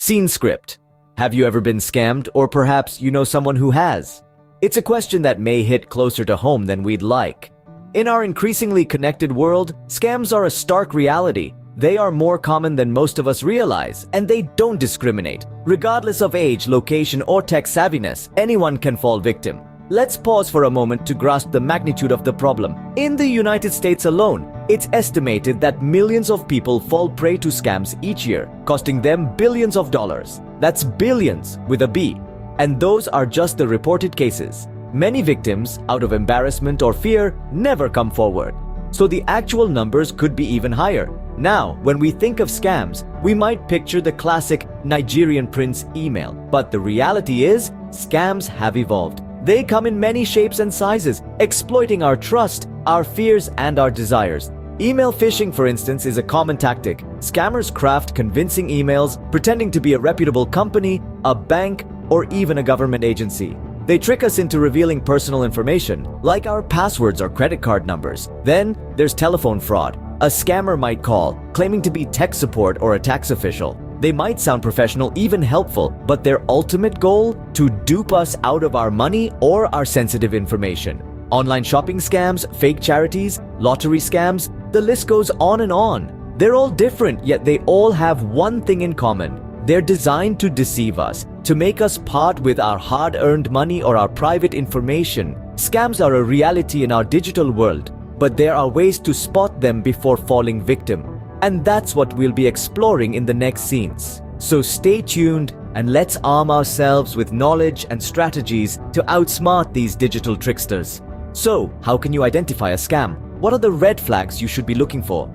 Scene script. Have you ever been scammed, or perhaps you know someone who has? It's a question that may hit closer to home than we'd like. In our increasingly connected world, scams are a stark reality. They are more common than most of us realize, and they don't discriminate. Regardless of age, location, or tech savviness, anyone can fall victim. Let's pause for a moment to grasp the magnitude of the problem. In the United States alone, it's estimated that millions of people fall prey to scams each year, costing them billions of dollars. That's billions with a B. And those are just the reported cases. Many victims, out of embarrassment or fear, never come forward. So the actual numbers could be even higher. Now, when we think of scams, we might picture the classic Nigerian prince email. But the reality is, scams have evolved. They come in many shapes and sizes, exploiting our trust, our fears, and our desires. Email phishing, for instance, is a common tactic. Scammers craft convincing emails, pretending to be a reputable company, a bank, or even a government agency. They trick us into revealing personal information, like our passwords or credit card numbers. Then, there's telephone fraud. A scammer might call, claiming to be tech support or a tax official. They might sound professional, even helpful, but their ultimate goal? To dupe us out of our money or our sensitive information. Online shopping scams, fake charities, lottery scams, the list goes on and on. They're all different, yet they all have one thing in common. They're designed to deceive us, to make us part with our hard-earned money or our private information. Scams are a reality in our digital world, but there are ways to spot them before falling victim. And that's what we'll be exploring in the next scenes. So stay tuned and let's arm ourselves with knowledge and strategies to outsmart these digital tricksters. So, how can you identify a scam? What are the red flags you should be looking for?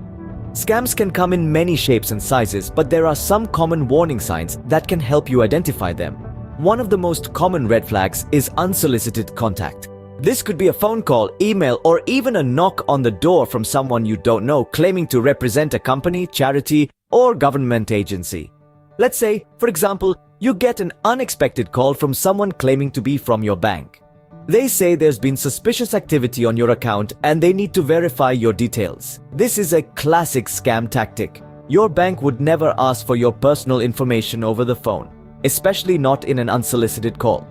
Scams can come in many shapes and sizes, but there are some common warning signs that can help you identify them. One of the most common red flags is unsolicited contact. This could be a phone call, email, or even a knock on the door from someone you don't know claiming to represent a company, charity, or government agency. Let's say, for example, you get an unexpected call from someone claiming to be from your bank. They say there's been suspicious activity on your account and they need to verify your details. This is a classic scam tactic. Your bank would never ask for your personal information over the phone, especially not in an unsolicited call.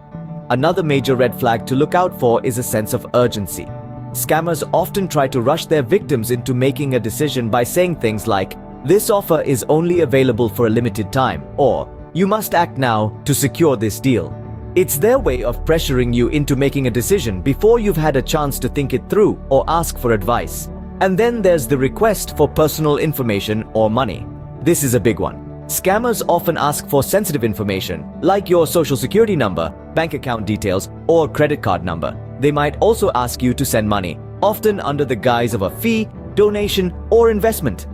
Another major red flag to look out for is a sense of urgency. Scammers often try to rush their victims into making a decision by saying things like, "This offer is only available for a limited time," or "You must act now to secure this deal." It's their way of pressuring you into making a decision before you've had a chance to think it through or ask for advice. And then there's the request for personal information or money. This is a big one. Scammers often ask for sensitive information, like your social security number, bank account details, or credit card number. They might also ask you to send money, often under the guise of a fee, donation, or investment.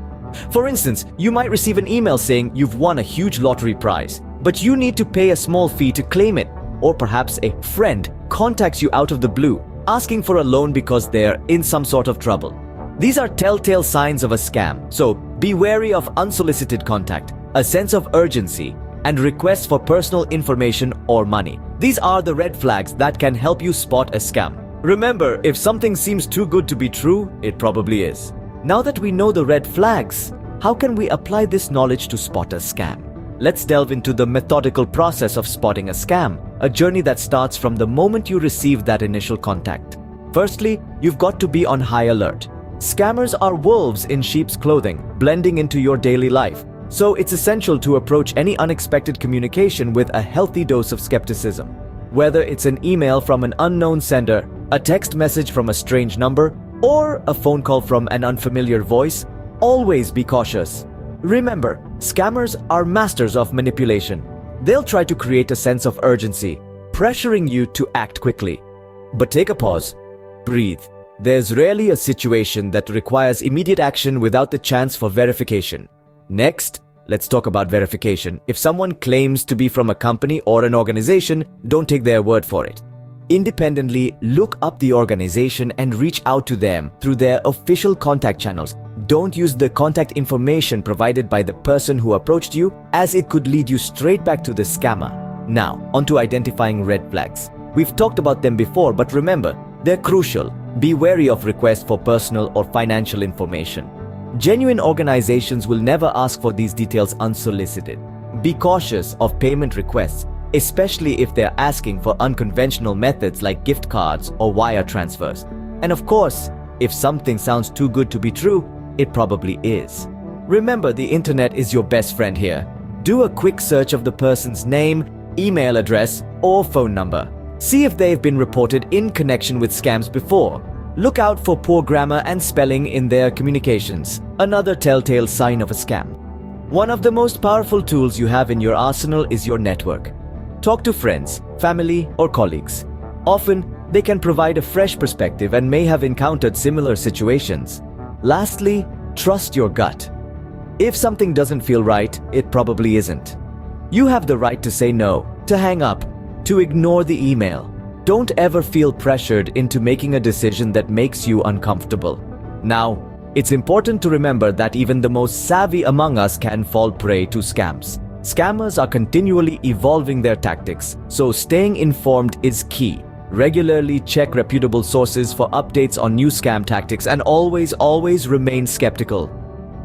For instance, you might receive an email saying you've won a huge lottery prize, but you need to pay a small fee to claim it. Or perhaps a friend contacts you out of the blue, asking for a loan because they're in some sort of trouble. These are telltale signs of a scam, so be wary of unsolicited contact, a sense of urgency, and requests for personal information or money. These are the red flags that can help you spot a scam. Remember, if something seems too good to be true, it probably is. Now that we know the red flags, how can we apply this knowledge to spot a scam? Let's delve into the methodical process of spotting a scam, a journey that starts from the moment you receive that initial contact. Firstly, you've got to be on high alert. Scammers are wolves in sheep's clothing, blending into your daily life. So it's essential to approach any unexpected communication with a healthy dose of skepticism. Whether it's an email from an unknown sender, a text message from a strange number, or a phone call from an unfamiliar voice, always be cautious. Remember, scammers are masters of manipulation. They'll try to create a sense of urgency, pressuring you to act quickly. But take a pause. Breathe. There's rarely a situation that requires immediate action without the chance for verification. Next, let's talk about verification. If someone claims to be from a company or an organization, don't take their word for it. Independently, look up the organization and reach out to them through their official contact channels. Don't use the contact information provided by the person who approached you, as it could lead you straight back to the scammer. Now, onto identifying red flags. We've talked about them before, but remember, they're crucial. Be wary of requests for personal or financial information. Genuine organizations will never ask for these details unsolicited. Be cautious of payment requests, especially if they're asking for unconventional methods like gift cards or wire transfers. And of course, if something sounds too good to be true, it probably is. Remember, the internet is your best friend here. Do a quick search of the person's name, email address, or phone number. See if they've been reported in connection with scams before. Look out for poor grammar and spelling in their communications, another telltale sign of a scam. One of the most powerful tools you have in your arsenal is your network. Talk to friends, family, or colleagues. Often, they can provide a fresh perspective and may have encountered similar situations. Lastly, trust your gut. If something doesn't feel right, it probably isn't. You have the right to say no, to hang up, to ignore the email. Don't ever feel pressured into making a decision that makes you uncomfortable. Now, it's important to remember that even the most savvy among us can fall prey to scams. Scammers are continually evolving their tactics, so staying informed is key. Regularly check reputable sources for updates on new scam tactics and always remain skeptical.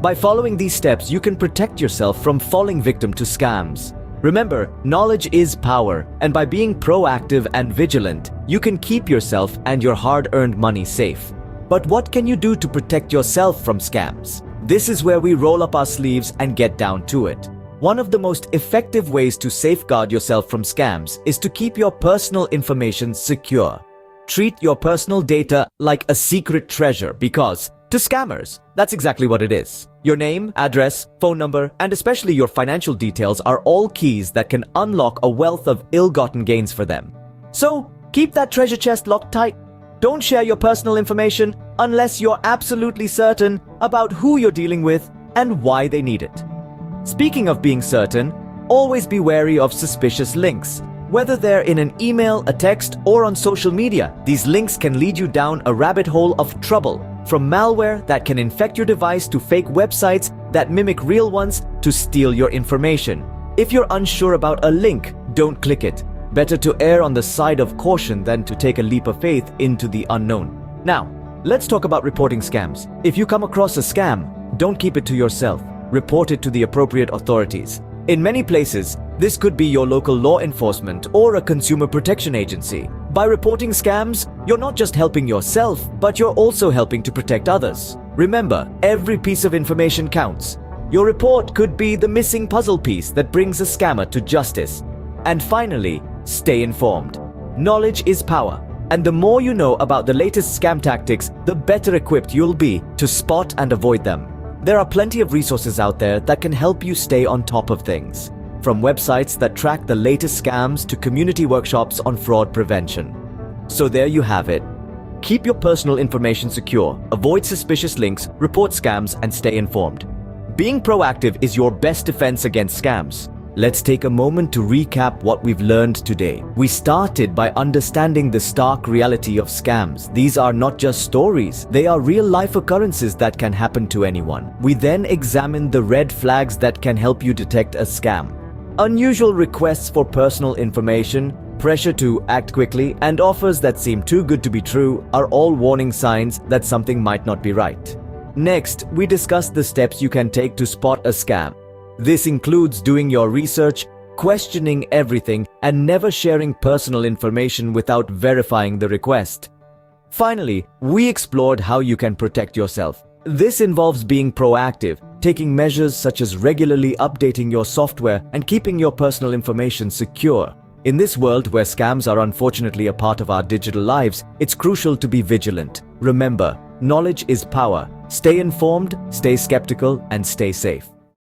By following these steps, you can protect yourself from falling victim to scams. Remember, knowledge is power, and by being proactive and vigilant, you can keep yourself and your hard-earned money safe. But what can you do to protect yourself from scams? This is where we roll up our sleeves and get down to it. One of the most effective ways to safeguard yourself from scams is to keep your personal information secure. Treat your personal data like a secret treasure because, to scammers, that's exactly what it is. Your name, address, phone number, and especially your financial details are all keys that can unlock a wealth of ill-gotten gains for them. So, keep that treasure chest locked tight. Don't share your personal information unless you're absolutely certain about who you're dealing with and why they need it. Speaking of being certain, always be wary of suspicious links. Whether they're in an email, a text, or on social media, these links can lead you down a rabbit hole of trouble. From malware that can infect your device to fake websites that mimic real ones to steal your information. If you're unsure about a link, don't click it. Better to err on the side of caution than to take a leap of faith into the unknown. Now, let's talk about reporting scams. If you come across a scam, don't keep it to yourself. Report it to the appropriate authorities. In many places, this could be your local law enforcement or a consumer protection agency. By reporting scams, you're not just helping yourself, but you're also helping to protect others. Remember, every piece of information counts. Your report could be the missing puzzle piece that brings a scammer to justice. And finally, stay informed. Knowledge is power, and the more you know about the latest scam tactics, the better equipped you'll be to spot and avoid them. There are plenty of resources out there that can help you stay on top of things. From websites that track the latest scams to community workshops on fraud prevention. So there you have it. Keep your personal information secure, avoid suspicious links, report scams, and stay informed. Being proactive is your best defense against scams. Let's take a moment to recap what we've learned today. We started by understanding the stark reality of scams. These are not just stories, they are real-life occurrences that can happen to anyone. We then examined the red flags that can help you detect a scam. Unusual requests for personal information, pressure to act quickly, and offers that seem too good to be true are all warning signs that something might not be right. Next, we discussed the steps you can take to spot a scam. This includes doing your research, questioning everything, and never sharing personal information without verifying the request. Finally, we explored how you can protect yourself. This involves being proactive, taking measures such as regularly updating your software and keeping your personal information secure. In this world where scams are unfortunately a part of our digital lives, it's crucial to be vigilant. Remember, knowledge is power. Stay informed, stay skeptical, and stay safe.